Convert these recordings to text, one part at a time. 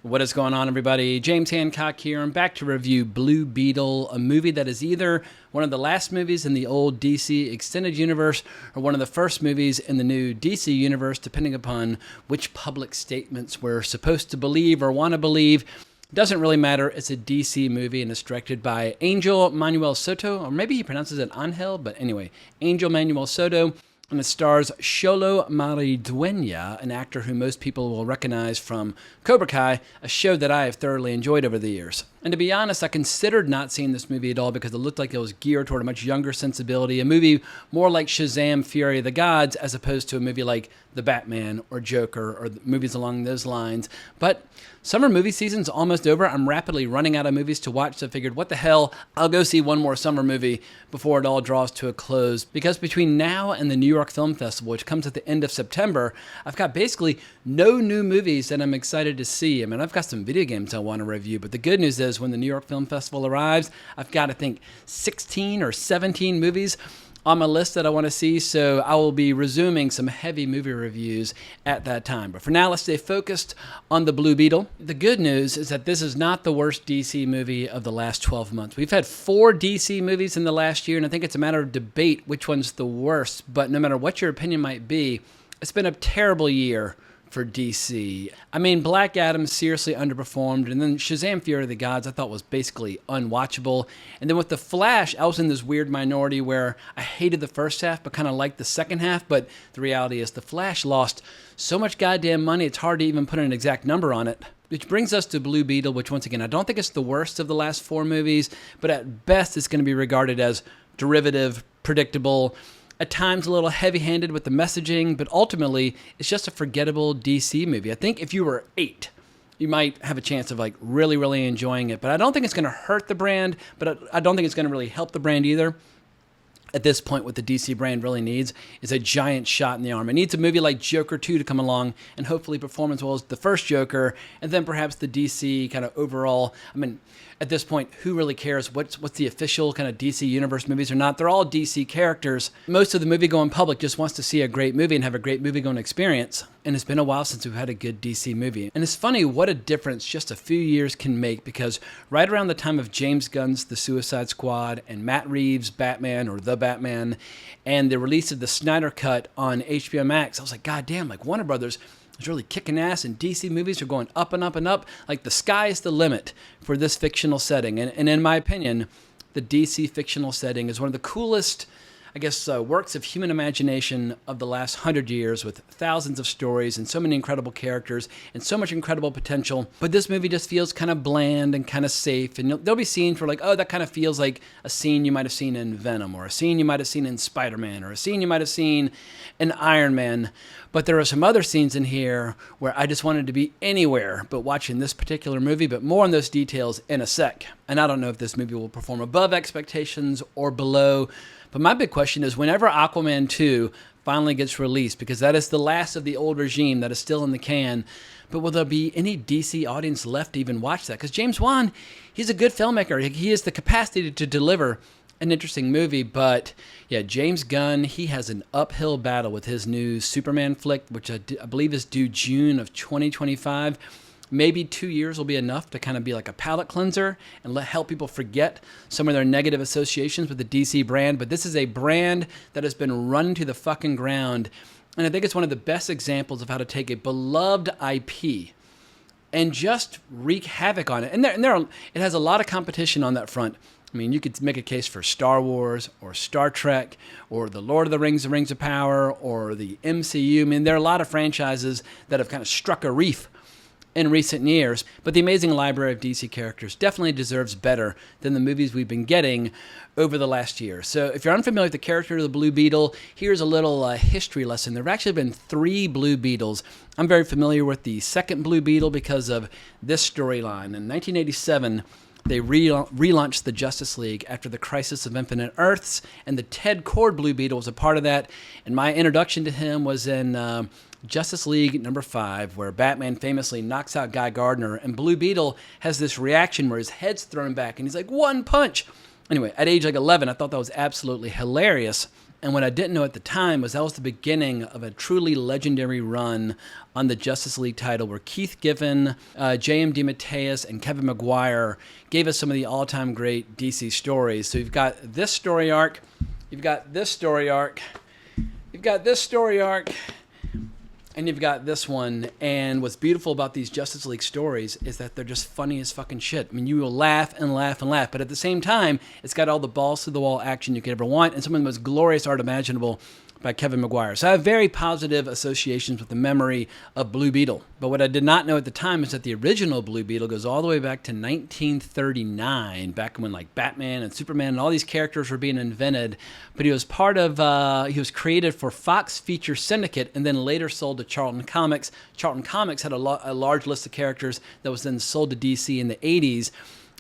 What is going on, everybody? James Hancock here. I'm back to review Blue Beetle, a movie that is either one of the last movies in the old DC Extended Universe or one of the first movies in the new DC Universe, depending upon which public statements we're supposed to believe or want to believe. Doesn't really matter. It's a DC movie and it's directed by Angel Manuel Soto, or maybe he pronounces it Angel, but anyway, Angel Manuel Soto. And it stars Xolo Maridueña, an actor who most people will recognize from Cobra Kai, a show that I have thoroughly enjoyed over the years. And to be honest, I considered not seeing this movie at all because it looked like it was geared toward a much younger sensibility, a movie more like Shazam! Fury of the Gods, as opposed to a movie like The Batman or Joker or movies along those lines. But summer movie season's almost over. I'm rapidly running out of movies to watch, so I figured, what the hell, I'll go see one more summer movie before it all draws to a close. Because between now and the New York Film Festival, which comes at the end of September, I've got basically no new movies that I'm excited to see. I mean, I've got some video games I want to review, but the good news is when the New York Film Festival arrives, I've got, I think, 16 or 17 movies on my list that I want to see, so I will be resuming some heavy movie reviews at that time. But for now, let's stay focused on the Blue Beetle. The good news is that this is not the worst DC movie of the last 12 months. We've had 4 DC movies in the last year, and I think it's a matter of debate which one's the worst. But no matter what your opinion might be, it's been a terrible year for DC. I mean, Black Adam seriously underperformed, and then Shazam! Fury of the Gods I thought was basically unwatchable. And then with The Flash, I was in this weird minority where I hated the first half but kind of liked the second half, but the reality is The Flash lost so much goddamn money it's hard to even put an exact number on it. Which brings us to Blue Beetle, which once again, I don't think it's the worst of the last 4 movies, but at best it's going to be regarded as derivative, predictable, at times a little heavy-handed with the messaging, but ultimately, it's just a forgettable DC movie. I think if you were 8, you might have a chance of like really, really enjoying it. But I don't think it's going to hurt the brand, but I don't think it's going to really help the brand either. At this point, what the DC brand really needs is a giant shot in the arm. It needs a movie like Joker 2 to come along and hopefully perform as well as the first Joker, and then perhaps the DC kind of overall. I mean, at this point, who really cares what's the official kind of DC Universe movies or not? They're all DC characters. Most of the movie-going public just wants to see a great movie and have a great movie-going experience. And it's been a while since we've had a good DC movie. And it's funny what a difference just a few years can make, because right around the time of James Gunn's The Suicide Squad and Matt Reeves' Batman or The Batman and the release of the Snyder Cut on HBO Max, I was like, God damn, like Warner Brothers is really kicking ass and DC movies are going up and up and up. Like the sky is the limit for this fictional setting. And in my opinion, the DC fictional setting is one of the coolest, I guess, works of human imagination of the last 100 years, with thousands of stories and so many incredible characters and so much incredible potential. But this movie just feels kind of bland and kind of safe. And there'll be scenes where like, oh, that kind of feels like a scene you might have seen in Venom, or a scene you might have seen in Spider-Man, or a scene you might have seen in Iron Man. But there are some other scenes in here where I just wanted to be anywhere but watching this particular movie, but more on those details in a sec. And I don't know if this movie will perform above expectations or below. But my big question is, whenever Aquaman 2 finally gets released, because that is the last of the old regime that is still in the can, but will there be any DC audience left to even watch that? Because James Wan, he's a good filmmaker. He has the capacity to deliver an interesting movie, but yeah, James Gunn, he has an uphill battle with his new Superman flick, which I believe is due June of 2025. Maybe 2 years will be enough to kind of be like a palate cleanser and help people forget some of their negative associations with the DC brand. But this is a brand that has been run to the fucking ground. And I think it's one of the best examples of how to take a beloved IP and just wreak havoc on it. And it has a lot of competition on that front. I mean, you could make a case for Star Wars or Star Trek or The Lord of the Rings of Power, or the MCU. I mean, there are a lot of franchises that have kind of struck a reef in recent years, but the amazing library of DC characters definitely deserves better than the movies we've been getting over the last year. So if you're unfamiliar with the character of the Blue Beetle, here's a little history lesson. There have actually been 3 Blue Beetles. I'm very familiar with the second Blue Beetle because of this storyline. In 1987, they relaunched the Justice League after the Crisis of Infinite Earths, and the Ted Kord Blue Beetle was a part of that. And my introduction to him was in Justice League number 5, where Batman famously knocks out Guy Gardner, and Blue Beetle has this reaction where his head's thrown back, and he's like, one punch. Anyway, at age like 11, I thought that was absolutely hilarious. And what I didn't know at the time was that was the beginning of a truly legendary run on the Justice League title where Keith Giffen, J.M. DeMatteis, and Kevin Maguire gave us some of the all-time great DC stories. So you've got this story arc, you've got this story arc, you've got this story arc, and you've got this one. And what's beautiful about these Justice League stories is that they're just funny as fucking shit. I mean, you will laugh and laugh and laugh, but at the same time, it's got all the balls to the wall action you could ever want and some of the most glorious art imaginable by Kevin Maguire. So I have very positive associations with the memory of Blue Beetle. But what I did not know at the time is that the original Blue Beetle goes all the way back to 1939, back when like Batman and Superman and all these characters were being invented. But he was part of, he was created for Fox Feature Syndicate and then later sold to Charlton Comics. Charlton Comics had a large list of characters that was then sold to DC in the 80s.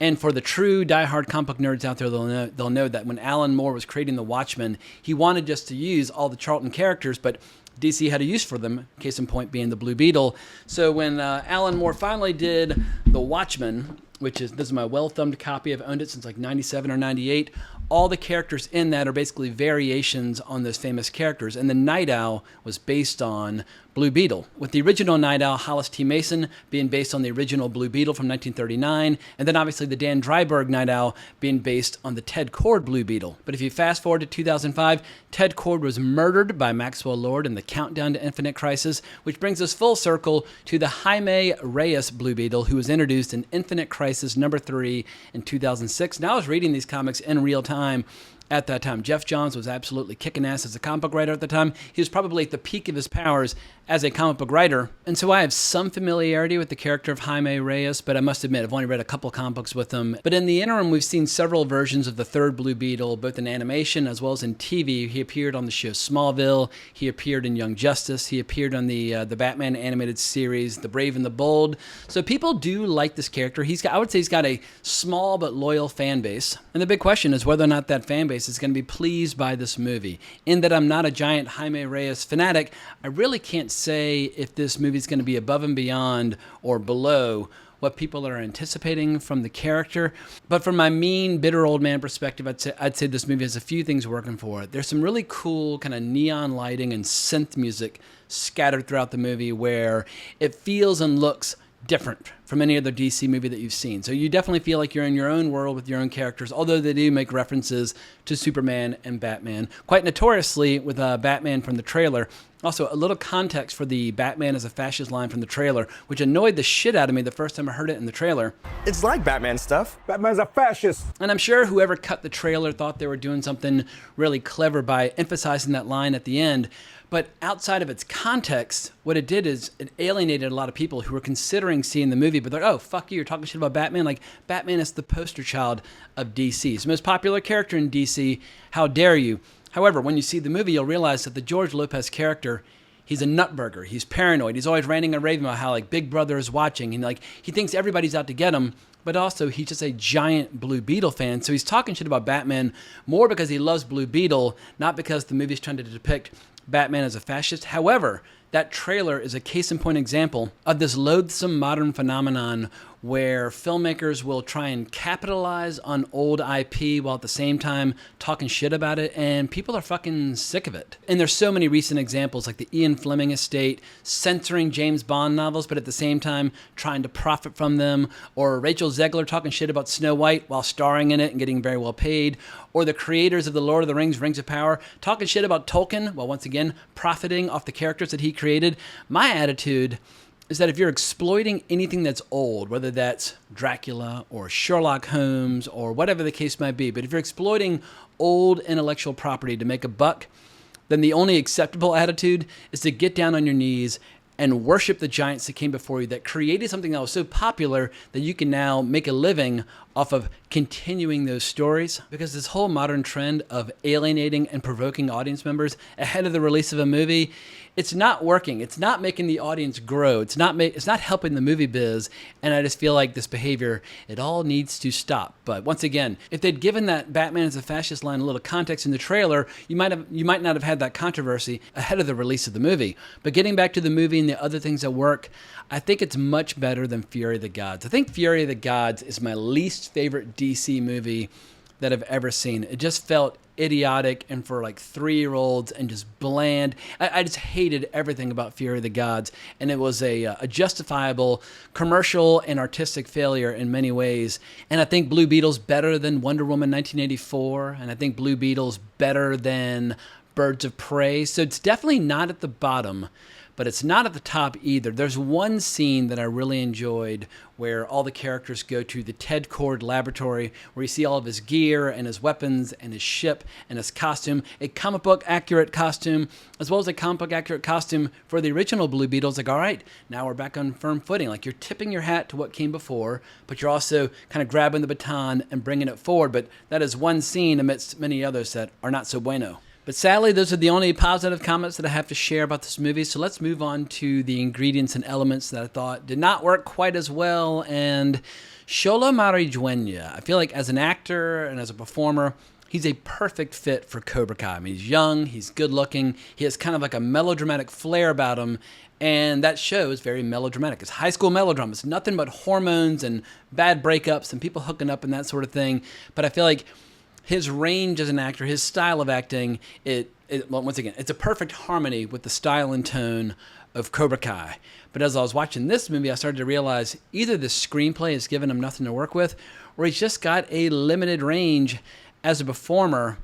And for the true diehard comic book nerds out there, they'll know that when Alan Moore was creating The Watchmen, he wanted just to use all the Charlton characters, but DC had a use for them, case in point being the Blue Beetle. So when Alan Moore finally did The Watchmen, this is my well-thumbed copy, I've owned it since like 97 or 98, all the characters in that are basically variations on those famous characters. And the Night Owl was based on Blue Beetle, with the original Night Owl, Hollis T. Mason, being based on the original Blue Beetle from 1939, and then obviously the Dan Dryberg Night Owl being based on the Ted Kord Blue Beetle. But if you fast forward to 2005, Ted Kord was murdered by Maxwell Lord in the Countdown to Infinite Crisis, which brings us full circle to the Jaime Reyes Blue Beetle, who was introduced in Infinite Crisis number 3 in 2006. Now I was reading these comics in real time. At that time, Jeff Johns was absolutely kicking ass as a comic book writer at the time. He was probably at the peak of his powers as a comic book writer. And so I have some familiarity with the character of Jaime Reyes, but I must admit, I've only read a couple comic books with him. But in the interim, we've seen several versions of the third Blue Beetle, both in animation as well as in TV. He appeared on the show Smallville. He appeared in Young Justice. He appeared on the Batman animated series, The Brave and the Bold. So people do like this character. I would say he's got a small but loyal fan base. And the big question is whether or not that fan base is going to be pleased by this movie. In that I'm not a giant Jaime Reyes fanatic, I really can't say if this movie is going to be above and beyond or below what people are anticipating from the character. But from my mean, bitter old man perspective, I'd say this movie has a few things working for it. There's some really cool kind of neon lighting and synth music scattered throughout the movie where it feels and looks different from any other DC movie that you've seen. So you definitely feel like you're in your own world with your own characters, although they do make references to Superman and Batman. Quite notoriously with Batman from the trailer. Also, a little context for the Batman as a fascist line from the trailer, which annoyed the shit out of me the first time I heard it in the trailer. It's like Batman stuff. Batman's a fascist. And I'm sure whoever cut the trailer thought they were doing something really clever by emphasizing that line at the end. But outside of its context, what it did is it alienated a lot of people who were considering seeing the movie, but they're like, oh, fuck you, you're talking shit about Batman? Like, Batman is the poster child of DC. It's the most popular character in DC. How dare you? However, when you see the movie, you'll realize that the George Lopez character, he's a nutburger. He's paranoid. He's always ranting and raving about how, like, Big Brother is watching. And, like, he thinks everybody's out to get him. But also, he's just a giant Blue Beetle fan. So he's talking shit about Batman more because he loves Blue Beetle, not because the movie's trying to depict Batman as a fascist. However, that trailer is a case in point example of this loathsome modern phenomenon where filmmakers will try and capitalize on old IP while at the same time talking shit about it, and people are fucking sick of it. And there's so many recent examples, like the Ian Fleming estate censoring James Bond novels, but at the same time trying to profit from them, or Rachel Zegler talking shit about Snow White while starring in it and getting very well paid, or the creators of the Lord of the Rings, Rings of Power, talking shit about Tolkien while once again profiting off the characters that he created. My attitude is that if you're exploiting anything that's old, whether that's Dracula or Sherlock Holmes or whatever the case might be, but if you're exploiting old intellectual property to make a buck, then the only acceptable attitude is to get down on your knees and worship the giants that came before you, that created something that was so popular that you can now make a living off of continuing those stories. Because this whole modern trend of alienating and provoking audience members ahead of the release of a movie, it's not working. It's not making the audience grow. It's not helping the movie biz. And I just feel like this behavior, it all needs to stop. But once again, if they'd given that Batman as a fascist line a little context in the trailer, you might not have had that controversy ahead of the release of the movie. But getting back to the movie and the other things that work, I think it's much better than Fury of the Gods. I think Fury of the Gods is my least favorite DC movie that I've ever seen. It just felt idiotic and for like 3-year-olds and just bland. I just hated everything about Fury of the Gods, and it was a justifiable commercial and artistic failure in many ways. And I think Blue Beetle's better than Wonder Woman 1984, and I think Blue Beetle's better than Birds of Prey. So it's definitely not at the bottom, but it's not at the top either. There's one scene that I really enjoyed where all the characters go to the Ted Kord laboratory, where you see all of his gear and his weapons and his ship and his costume, a comic book accurate costume, as well as a comic book accurate costume for the original Blue Beetle. It's like, all right, now we're back on firm footing. Like, you're tipping your hat to what came before, but you're also kind of grabbing the baton and bringing it forward. But that is one scene amidst many others that are not so bueno. But sadly, those are the only positive comments that I have to share about this movie. So let's move on to the ingredients and elements that I thought did not work quite as well. And Xolo Maridueña, I feel like as an actor and as a performer, he's a perfect fit for Cobra Kai. I mean, he's young, he's good looking, he has kind of like a melodramatic flair about him. And that show is very melodramatic. It's high school melodrama. It's nothing but hormones and bad breakups and people hooking up and that sort of thing. But I feel like his range as an actor, his style of acting, well, once again, it's a perfect harmony with the style and tone of Cobra Kai. But as I was watching this movie, I started to realize either the screenplay has given him nothing to work with, or he's just got a limited range as a performer.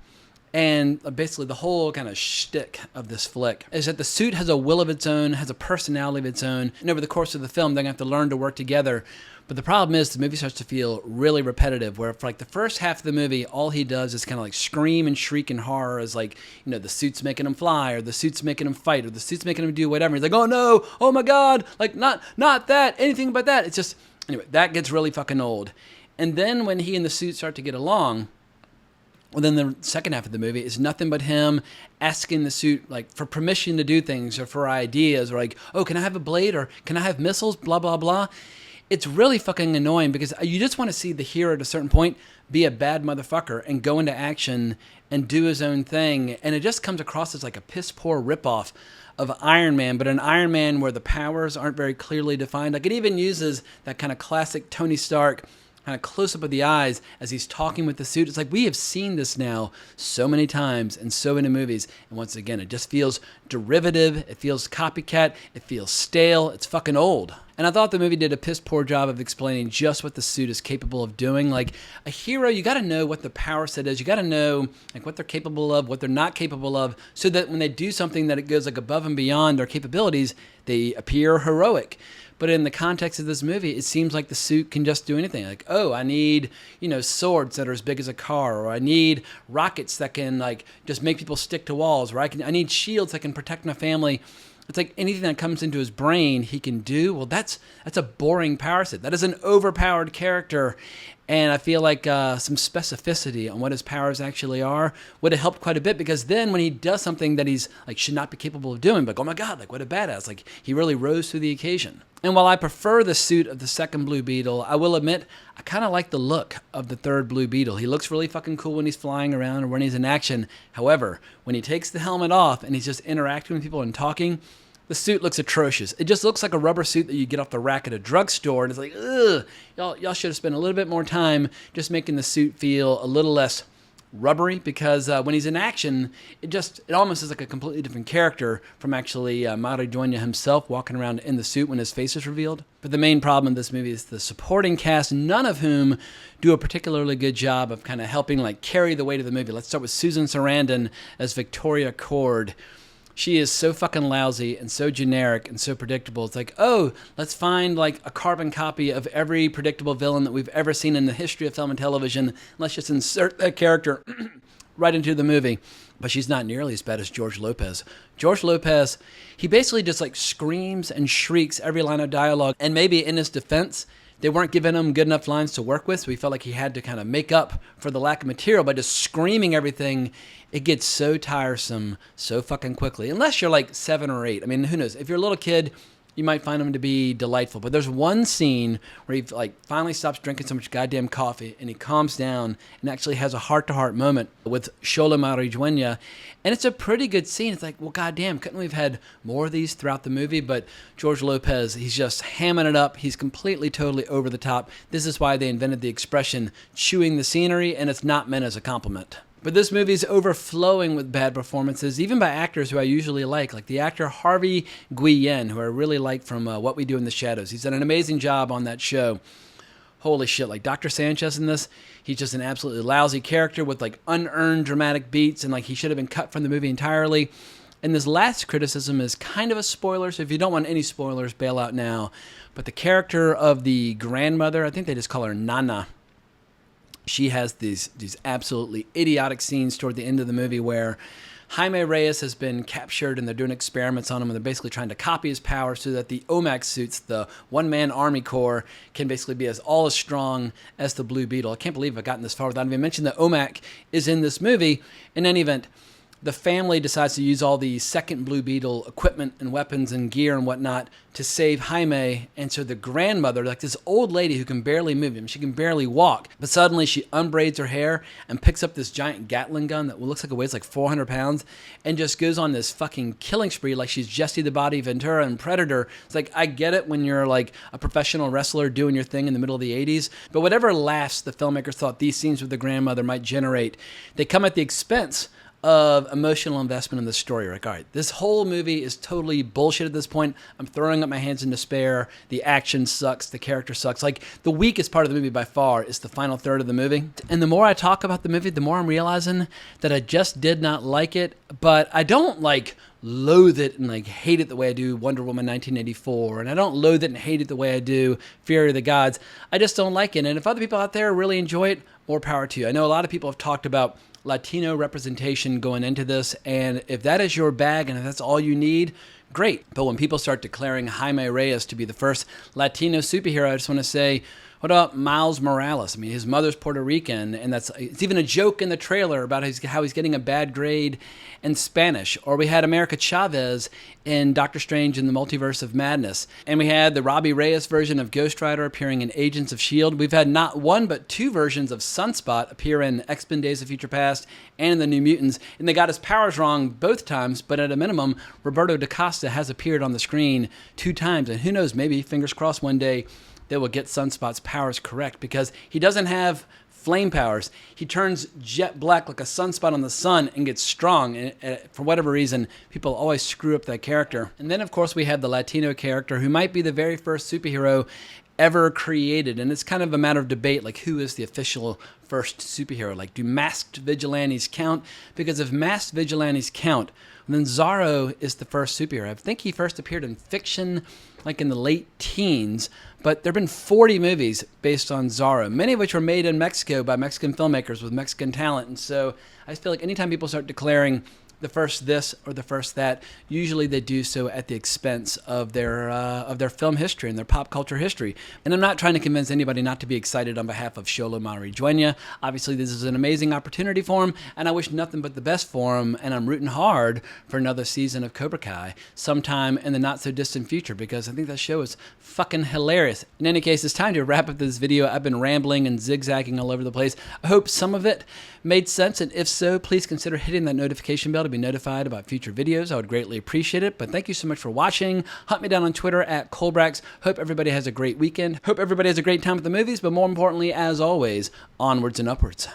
And basically the whole kind of shtick of this flick is that the suit has a will of its own, has a personality of its own, and over the course of the film, they're going to have to learn to work together. But the problem is the movie starts to feel really repetitive, where for like the first half of the movie, all he does is kind of like scream and shriek in horror as like, you know, the suit's making him fly, or the suit's making him fight, or the suit's making him do whatever. He's like, oh no, oh my God, like not that, anything but that. It's just, anyway, that gets really fucking old. And then when he and the suit start to get along, well, then the second half of the movie is nothing but him asking the suit like for permission to do things or for ideas, or like, oh, can I have a blade, or can I have missiles, blah, blah, blah. It's really fucking annoying because you just want to see the hero at a certain point be a bad motherfucker and go into action and do his own thing. And it just comes across as like a piss poor ripoff of Iron Man, but an Iron Man where the powers aren't very clearly defined. Like, it even uses that kind of classic Tony Stark kind of close up of the eyes as he's talking with the suit. It's like, we have seen this now so many times in so many movies. And once again, it just feels derivative. It feels copycat. It feels stale. It's fucking old. And I thought the movie did a piss poor job of explaining just what the suit is capable of doing. Like, a hero, you got to know what the power set is. You got to know like what they're capable of, what they're not capable of, so that when they do something that it goes like above and beyond their capabilities, they appear heroic. But in the context of this movie, it seems like the suit can just do anything. Like, oh, I need, swords that are as big as a car, or I need rockets that can like just make people stick to walls, or I need shields that can protect my family. It's like anything that comes into his brain, he can do. Well, that's a boring power set. That is an overpowered character. And I feel like some specificity on what his powers actually are would have helped quite a bit, because then when he does something that he's like should not be capable of doing, like, oh my God, like what a badass. Like, he really rose to the occasion. And while I prefer the suit of the second Blue Beetle, I will admit I kind of like the look of the third Blue Beetle. He looks really fucking cool when he's flying around or when he's in action. However, when he takes the helmet off and he's just interacting with people and talking, the suit looks atrocious. It just looks like a rubber suit that you get off the rack at a drugstore, and it's like, ugh, y'all should have spent a little bit more time just making the suit feel a little less rubbery, because when he's in action, it almost is like a completely different character from actually Maridueña himself walking around in the suit when his face is revealed. But the main problem in this movie is the supporting cast, none of whom do a particularly good job of kind of helping like carry the weight of the movie. Let's start with Susan Sarandon as Victoria Kord. She is so fucking lousy and so generic and so predictable. It's like, oh, let's find like a carbon copy of every predictable villain that we've ever seen in the history of film and television. Let's just insert that character right into the movie. But she's not nearly as bad as George Lopez. George Lopez, he basically just like screams and shrieks every line of dialogue. And maybe in his defense, they weren't giving him good enough lines to work with, so he felt like he had to kind of make up for the lack of material by just screaming everything. It gets so tiresome so fucking quickly, unless you're like 7 or 8. I mean, who knows? If you're a little kid, you might find him to be delightful. But there's one scene where he like finally stops drinking so much goddamn coffee and he calms down and actually has a heart-to-heart moment with Xolo Maridueña. And it's a pretty good scene. It's like, well, goddamn, couldn't we have had more of these throughout the movie? But George Lopez, he's just hamming it up. He's completely, totally over the top. This is why they invented the expression chewing the scenery, and it's not meant as a compliment. But this movie's overflowing with bad performances, even by actors who I usually like the actor Harvey Guillen, who I really like from What We Do in the Shadows. He's done an amazing job on that show. Holy shit, like Dr. Sanchez in this, he's just an absolutely lousy character with like unearned dramatic beats, and like he should have been cut from the movie entirely. And this last criticism is kind of a spoiler, so if you don't want any spoilers, bail out now. But the character of the grandmother, I think they just call her Nana, she has these absolutely idiotic scenes toward the end of the movie where Jaime Reyes has been captured and they're doing experiments on him, and they're basically trying to copy his power so that the OMAC suits, the one-man army corps, can basically be as strong as the Blue Beetle. I can't believe I've gotten this far without even mentioning that OMAC is in this movie. In any event, the family decides to use all the second Blue Beetle equipment and weapons and gear and whatnot to save Jaime. And so the grandmother, like this old lady who can barely move him, she can barely walk, but suddenly she unbraids her hair and picks up this giant Gatling gun that looks like it weighs like 400 pounds and just goes on this fucking killing spree like she's Jesse the Body Ventura and Predator. It's like, I get it when you're like a professional wrestler doing your thing in the middle of the 80s, but whatever laughs the filmmakers thought these scenes with the grandmother might generate, they come at the expense of emotional investment in the story. Like, all right, this whole movie is totally bullshit at this point. I'm throwing up my hands in despair. The action sucks. The character sucks. Like, the weakest part of the movie by far is the final third of the movie. And the more I talk about the movie, the more I'm realizing that I just did not like it. But I don't like loathe it and like hate it the way I do Wonder Woman 1984, and I don't loathe it and hate it the way I do Fury of the Gods. I just don't like it. And if other people out there really enjoy it, more power to you. I know a lot of people have talked about Latino representation going into this, and if that is your bag and if that's all you need, great. But when people start declaring Jaime Reyes to be the first Latino superhero, I just want to say, what about Miles Morales? I mean, his mother's Puerto Rican, and it's even a joke in the trailer about how he's getting a bad grade in Spanish. Or we had America Chavez in Doctor Strange in the Multiverse of Madness. And we had the Robbie Reyes version of Ghost Rider appearing in Agents of S.H.I.E.L.D. We've had not one but two versions of Sunspot appear in X-Men Days of Future Past and in the New Mutants. And they got his powers wrong both times, but at a minimum, Roberto DaCosta has appeared on the screen 2 times. And who knows, maybe, fingers crossed, one day they will get Sunspot's powers correct, because he doesn't have flame powers. He turns jet black like a sunspot on the sun and gets strong. And for whatever reason, people always screw up that character. And then, of course, we have the Latino character who might be the very first superhero ever created. And it's kind of a matter of debate, like who is the official first superhero? Like, do masked vigilantes count? Because if masked vigilantes count, then Xolo is the first superhero. I think he first appeared in fiction like in the late teens, but there have been 40 movies based on Xolo, many of which were made in Mexico by Mexican filmmakers with Mexican talent. And so I feel like anytime people start declaring the first this or the first that, usually they do so at the expense of their film history and their pop culture history. And I'm not trying to convince anybody not to be excited on behalf of Xolo Maridueña. Obviously, this is an amazing opportunity for him, and I wish nothing but the best for him, and I'm rooting hard for another season of Cobra Kai sometime in the not-so-distant future, because I think that show is fucking hilarious. In any case, it's time to wrap up this video. I've been rambling and zigzagging all over the place. I hope some of it made sense, and if so, please consider hitting that notification bell to be notified about future videos. I would greatly appreciate it. But thank you so much for watching. Hunt me down on Twitter at Colbrax. Hope everybody has a great weekend. Hope everybody has a great time at the movies, but more importantly, as always, onwards and upwards.